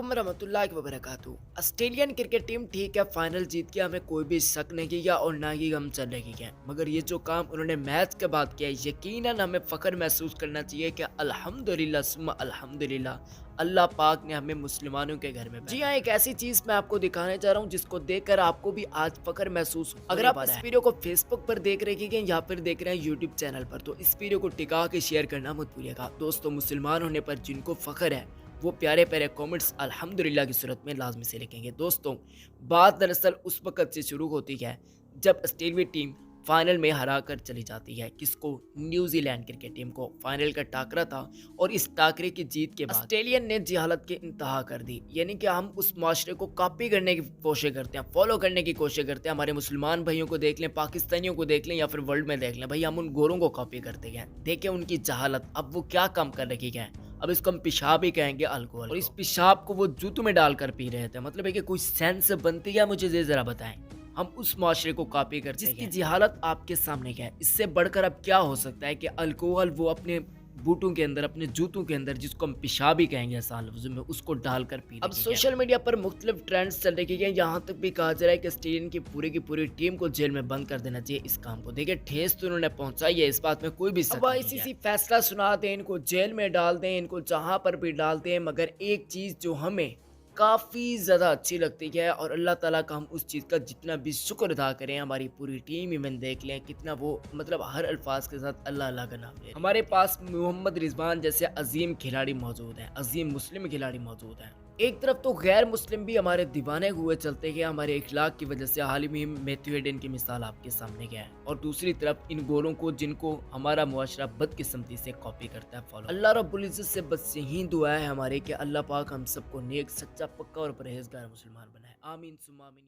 वालेकुम रहमतुल्लाहि व बरकातहू। ऑस्ट्रेलियन क्रिकेट टीम ठीक है, फाइनल जीत के हमें कोई भी शक नहीं किया और ना ही हम चलने की है, मगर ये जो काम उन्होंने मैच के बाद किया, यकीनन हमें फख्र महसूस करना चाहिए कि अल्हम्दुलिल्लाह सुम्मा अल्हम्दुलिल्लाह, अल्लाह पाक ने हमें मुसलमानों के घर में जी हाँ, एक ऐसी चीज मैं आपको दिखाने जा रहा हूँ जिसको देखकर आपको भी आज फख्र महसूस हो। अगर आप इस वीडियो को फेसबुक पर देख रहे हैं या फिर देख रहे हैं यूट्यूब चैनल पर, तो इस वीडियो को टिका के शेयर करना मत भूलिएगा। दोस्तों, मुसलमान होने पर जिनको फख्र है वो प्यारे प्यारे कमेंट्स अल्हम्दुलिल्लाह की सूरत में लाजमी से लिखेंगे। दोस्तों, बात दरअसल उस वक्त से शुरू होती है जब ऑस्ट्रेलिया टीम फाइनल में हरा कर चली जाती है। किसको? न्यूजीलैंड क्रिकेट टीम को। फाइनल का टाकरा था और इस टाकरे की जीत के बाद ऑस्ट्रेलियन ने जिहालत की इंतहा कर दी। यानी कि हम उस माशरे को कॉपी करने की कोशिश करते हैं, फॉलो करने की कोशिश करते हैं। हमारे मुसलमान भाइयों को देख लें, पाकिस्तानियों को देख लें या फिर वर्ल्ड में देख लें, भाई हम उन गोरों को कॉपी करते हैं। देखें उनकी जहालत, अब वो क्या काम कर रखी है। अब इसको हम पेशाब ही कहेंगे, अल्कोहल। और इस पेशाब को वो जूतों में डालकर पी रहे थे। मतलब है कि कोई सेंस बनती है? मुझे ये जरा बताएं। हम उस माशरे को कॉपी करते हैं जिसकी जिहालत आपके सामने है। इससे बढ़कर अब क्या हो सकता है कि अल्कोहल वो अपने बूटों के अंदर, अपने जूतों के अंदर, जिसको हम पेशाब ही कहेंगे आसान लफ्जों में, उसको डालकर पी। अब सोशल मीडिया पर मुख्तलिफ ट्रेंड्स चल रहे हैं। यहाँ तक भी कहा जा रहा है कि ऑस्ट्रेलियन की पूरी टीम को जेल में बंद कर देना चाहिए। इस काम को देखिए, ठेस तो उन्होंने पहुंचाई है, इस बात में कोई भी शक नहीं है। इसी फैसला सुना दें, इनको जेल में डाल दें, इनको जहां पर भी डाल दें, मगर एक चीज जो हमें काफ़ी ज़्यादा अच्छी लगती है और अल्लाह ताला का हम उस चीज़ का जितना भी शुक्र अदा करें, हमारी पूरी टीम इवन देख लें कितना वो मतलब हर अल्फाज के साथ अल्लाह अल्लाह का नाम ले। हमारे पास मोहम्मद रिजवान जैसे अजीम खिलाड़ी मौजूद हैं, अजीम मुस्लिम खिलाड़ी मौजूद हैं। एक तरफ तो गैर मुस्लिम भी हमारे दीवाने हुए चलते हैं हमारे इखलाक की वजह से। हाल ही में मैथ्यू हेडन की मिसाल आपके सामने गया है, और दूसरी तरफ इन गोरों को जिनको हमारा मुआशरा बदकिस्मती से कॉपी करता है, फॉलो। अल्लाह रब्बुल इज्जत से बस यही दुआ है हमारे कि अल्लाह पाक हम सबको नेक, सच्चा, पक्का और परहेजगार मुसलमान बनाए। आमीन सुम्मा आमीन।